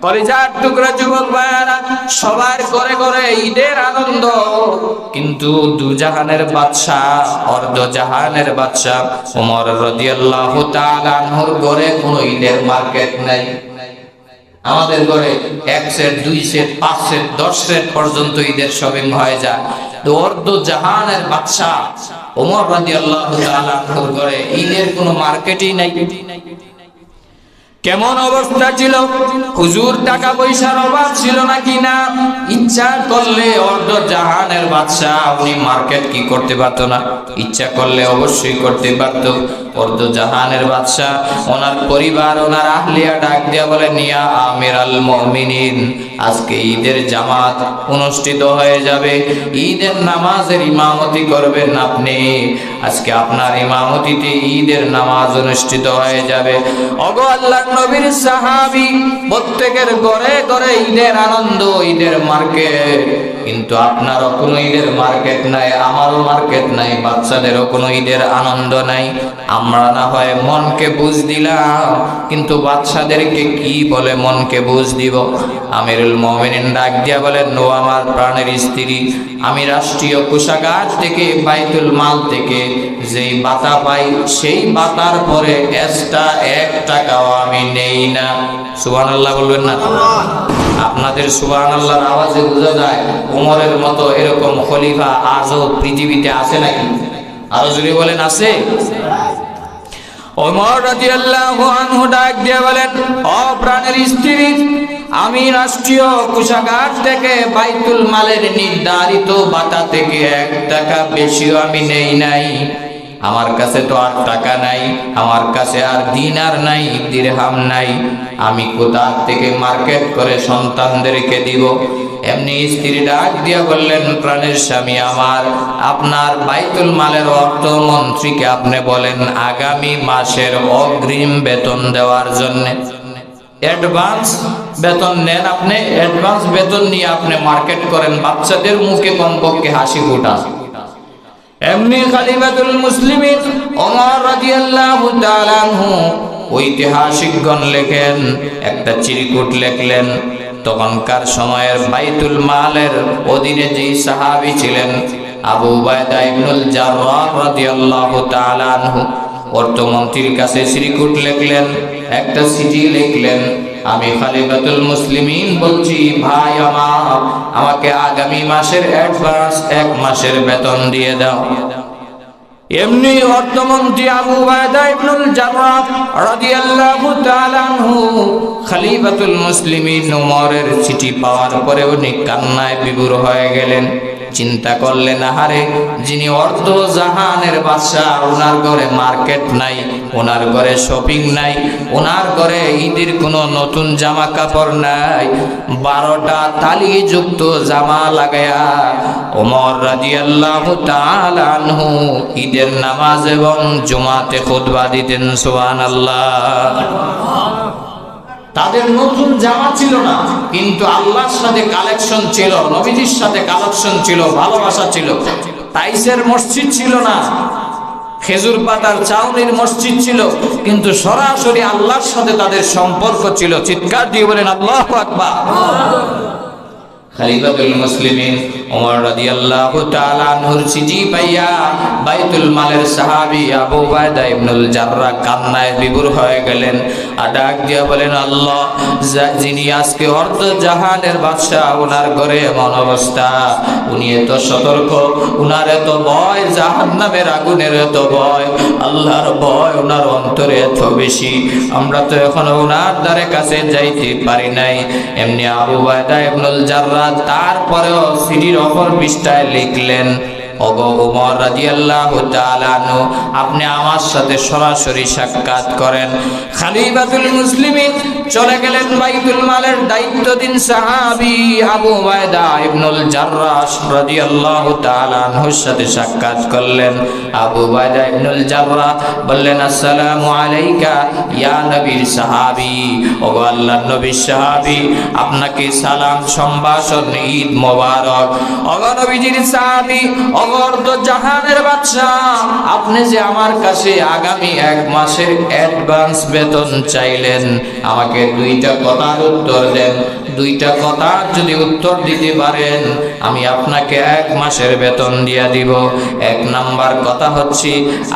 কলিজার টুকরা যুবক ভাইরা, সবার ঘরে ঘরে ঈদের আনন্দ, কিন্তু দুজাহানের বাদশা, অর্ধ জাহানের বাদশা ওমর রাদিয়াল্লাহু তাআলা আনহুর ঘরে কোনো ঈদের মার্কেট নাই। আমাদের ঘরে 1 সেট 2 সেট 5 সেট 10 সেট পর্যন্ত ঈদের শপিং হয়ে যায়। তো অর্ধ জাহানের বাদশা ওমর রাদিয়াল্লাহু তাআলা আনহুর ঘরে ঈদের কোনো মার্কেটই নাই। কেমন অবস্থা ছিল? হুজুর টাকা পয়সার অভাব ছিল নাকি? না, ইচ্ছা করলে অর্ধ জাহানের বাদশা উনি মার্কেট কি করতে পারতো না? ইচ্ছা করলে অবশ্যই করতে পারতো। অর্ধ জাহানের বাদশা ওনার পরিবার, ওনার আহলিয়া ডাক দিয়া বলে, নিয়া আমিরাল মুমিনিন, আজকে ঈদের জামাত অনুষ্ঠিত হয়ে যাবে, ঈদের নামাজের ইমামতি করবেন আপনি, আজকে আপনার ইমামতিতে ঈদের নামাজ অনুষ্ঠিত হয়ে যাবে। ওগো আল্লাহর নবীর সাহাবী, প্রত্যেকের ঘরে ঘরে ঈদের আনন্দ, ঈদের মার্কেট, কিন্তু আপনারও কোনো ঈদের মার্কেট নাই, আমারও মার্কেট নাই, বাচ্চাদেরও কোনো ঈদের আনন্দ নাই। আমরা না হয় মনকে বুঝ দিলাম, কিন্তু বাচ্চাদেরকে কি বলে মনকে বুঝ দিব? আমিরুল মুমিনিন ডাক দিয়া বলেন, নো আমার প্রাণের স্ত্রী, আমি রাষ্ট্রীয় কোষাগার থেকে, বাইতুল মাল থেকে যেই বাতা পাই, সেই বাতার পরে এক্সট্রা 1 টাকাও আমি নেই না। সুবহানাল্লাহ বলবেন না? আপনাদের সুবহানাল্লাহর আওয়াজে বোঝা যায় ওমরের মতো এরকম খলিফা আজও পৃথিবীতে আছে নাকি? আরো জোরে বলেন, আছে? ওমর রাদিয়াল্লাহু আনহু ডাক দিয়ে বলেন, ও প্রাণের স্ত্রী, আমি রাষ্ট্রীয় কোষাগার থেকে বাইতুল মালের নির্ধারিত বাতা থেকে 1 টাকা বেশিও আমি নেই নাই। আমার কাছে তো আর টাকা নাই, আমার কাছে আর দিনার নাই, দিরহাম নাই, আমি কোথা থেকে মার্কেট করে সন্তানদেরকে দিব? এমনি স্ত্রী ডাক দিয়া বললেন, প্রাণের স্বামী আমার, আপনার বাইতুল মালের অর্থমন্ত্রীকে আপনি বলেন আগামী মাসের অগ্রিম বেতন দেওয়ার জন্য। অ্যাডভান্স বেতন নেন আপনি, অ্যাডভান্স বেতন নিয়ে আপনি মার্কেট করেন, বাচ্চাদের মুখে কমপক্ষে হাসি ফোটান। এমনি খলিফাতুল মুসলিমিন ওমর রাদিয়াল্লাহু তাআলা আনহু ঐতিহাসিকগণ লেখেন, একটা চিরকুট লিখলেন। তখনকার সময়ের বাইতুল মালের অধীনে যে সাহাবী ছিলেন আবু উবাইদা ইবনুল জাররাহ রাদিয়াল্লাহু তাআলা আনহু, অর্থমন্ত্রীর কাছে চিরকুট লিখলেন, একটা চিঠি লিখলেন, আমি খলিফাতুল মুসলিমিন বলছি, ভাই আমার, আমাকে আগামী মাসের অ্যাডভান্স 1 মাসের বেতন দিয়ে দাও। এমনি অর্থমন্ত্রী আবু উবাইদা ইবনুল জাররাহ রাদিয়াল্লাহু তাআলা আনহু খলিফাতুল মুসলিমিন ওমরের চিঠি পাওয়ার পরে উনি কান্নায় বিভোর হয়ে গেলেন। চিন্তা করলেন, আহারে, যিনি অর্ধ জাহানের বাদশা, ওনার ঘরে মার্কেট নাই, ওনার ঘরে শপিং নাই, ওনার ঘরে ঈদের কোনো নতুন জামা কাপড় নাই, 12টা তালি যুক্ত জামা লাগায়া ওমর রাদিয়াল্লাহু তাআলা আনহু ঈদের নামাজ এবং জুমাতে খুতবা দিতেন। সুবহানাল্লাহ। তাদের নতুন জামা ছিল না, কিন্তু আল্লাহর সাথে কালেকশন ছিল, নবীজির সাথে কালেকশন ছিল, ভালোবাসা ছিল। তাইসের মসজিদ ছিল না, খেজুর পাতার চাউনির মসজিদ ছিল, কিন্তু সরাসরি আল্লাহর সাথে তাদের সম্পর্ক ছিল। চিৎকার দিয়ে বলেন আল্লাহু আকবার। খলিফাতুল মুসলিমিন ওমর রাদিয়াল্লাহু তাআলা আনহুর চিঠি পাইয়া বাইতুল মালের সাহাবী আবু উবাইদা ইবনুল জাররাহ কান্নায় বিভোর হয়ে গেলেন। আর ডাক দিয়া বলেন, আল্লাহ, যিনি আজকে অর্ধ জাহানের বাদশা, ওনার ঘরে এমন অবস্থা, উনি এত সতর্ক, উনার এত ভয়, জাহান্নামের আগুনের এত ভয়, আল্লাহর ভয় ওনার অন্তরে এত বেশি, আমরা তো এখনো ওনার দ্বারে কাছে যাইতে পারি নাই। এমনি আবু উবাইদা ইবনুল জাররাহ তারপরেও সিটির অপর পৃষ্ঠায় লিখলেন, ওগো ওমর রাদিয়াল্লাহু তাআলা আনহু, আপনি আমার সাথে সরাসরি সাক্ষাৎ করেন। খলিফাতুল মুসলিমিন চলে গেলেন বাইতুল মালের দায়িত্বদিন সাহাবী আবু উবাইদা ইবনুল জাররাহ রাদিয়াল্লাহু তাআলা আনহুর সাথে সাক্ষাৎ করলেন। আবু উবাইদা ইবনুল জাররাহ বললেন, আসসালামু আলাইকা ইয়া নবীর সাহাবী, ওগো আল্লাহর নবীর সাহাবী, আপনাকে সালাম, সম্ভাষণ, ঈদ মোবারক। ওগো নবীজির সাহাবী, ও অগর্দ জাহানের বাদশা, আপনি যে আমার কাছে আগামী 1 মাসের অ্যাডভান্স বেতন চাইলেন, আমাকে 2টা কথার উত্তর দেন। 2টা কথা যদি উত্তর দিতে পারেন, আমি আপনাকে 1 মাসের বেতন দিয়ে দিব। 1 নাম্বার কথা হচ্ছে,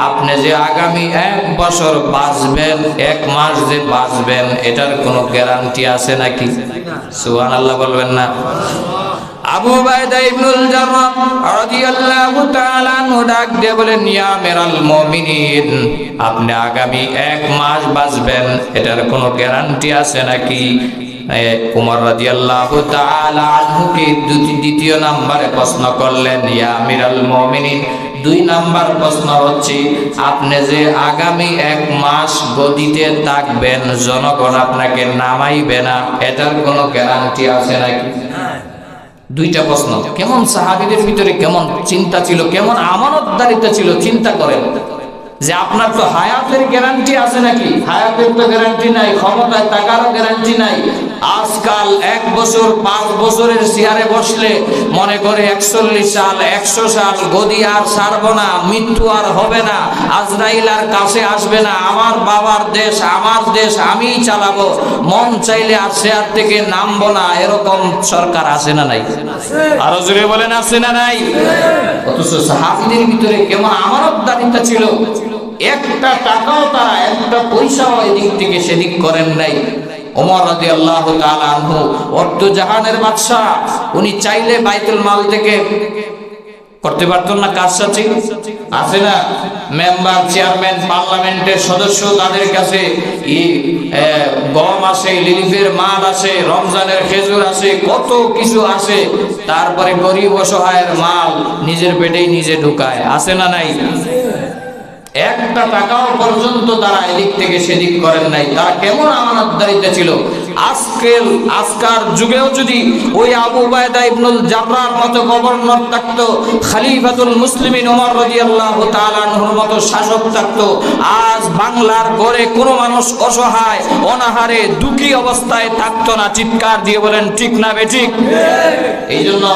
আপনি যে আগামী 1 বছর বাঁচবেন, 1 মাস যে বাঁচবেন, এটার কোনো গ্যারান্টি আছে নাকি? সুবহানাল্লাহ বলবেন না? আবু উবাইদা ইবনুল জাররাহ রাদিয়াল্লাহু তাআলা আনহু ডাক দিয়ে বলেন, ইয়া আমিরাল মুমিনিন, আপনি আগামী 1 মাস বাঁচবেন, এটার কোনো গ্যারান্টি আছে নাকি? উমর রাদিয়াল্লাহু তাআলা আনহুকে দ্বিতীয় নম্বরে প্রশ্ন করলেন, ইয়া আমিরাল মুমিনিন, 2 নাম্বার প্রশ্ন হচ্ছে, আপনি যে আগামী 1 মাস গদিতে থাকবেন, জনগণ আপনাকে নামাইবে না, এটার কোনো গ্যারান্টি আছে নাকি? 2টা প্রশ্ন। কেমন সাহাবীদের ভিতরে কেমন চিন্তা ছিল, কেমন আমানতদারিতা ছিল, চিন্তা করেন। যে আপনার তো হায়াতের গ্যারান্টি আছে নাকি? হায়াতের তো গ্যারান্টি নাই, ক্ষমতায় থাকারও গ্যারান্টি নাই। আজকাল 1 বছর 5 বছরের চেয়ারে বসলে মনে করে 41 সাল 100 সাল গদি আর ছাড়বো না, মৃত্যু আর হবে না, আজরাইল আর কাছে আসবে না, আমার বাবার দেশ, আমার দেশ আমিই চালাবো, মন চাইলে আর চেয়ার থেকে নামবো না, এরকম সরকার আছে না নাই? আরো জোরে বলেন, আছে না নাই? অথচ সাহাবীদের ভিতরে কেমন আমানতদারিতা ছিল, একটা টাকাও তারা, একটা পয়সাও এদিক থেকে সেদিক করেন নাই। ওমর রাদিয়াল্লাহু তাআলা আনহু অর্ধ জাহানের বাদশা, উনি চাইলে বাইতুল মাল থেকে করতে পারতেন না? কাজ আছে না? মেম্বার, চেয়ারম্যান, পার্লামেন্টের সদস্য, তাদের কাছে গম আসে, রিলিফের মাল আসে, রমজানের খেজুর আসে, কত কিছু আসে, তারপরে গরিব অসহায়ের মাল নিজের পেটেই নিজে ঢুকায়, আছে না নাই? একটা টাকাও পর্যন্ত তারা এদিক থেকে সেদিক করেন নাই। তারা কেমন আমানতদারিতা ছিল। আজকার যুগেও যদি ওই আবু উবাইদা ইবনুল জাররাহর মতো গভর্নর থাকতো, খলিফাতুল মুসলিমিন ওমর রাদিয়াল্লাহু তাআলা আনহুর মতো শাসক থাকতো, আজ বাংলার ঘরে কোনো মানুষ অসহায়, অনাহারে, দুঃখী অবস্থায় থাকতো না। চিৎকার দিয়ে বলেন ঠিক না বেঠিক? এই জন্য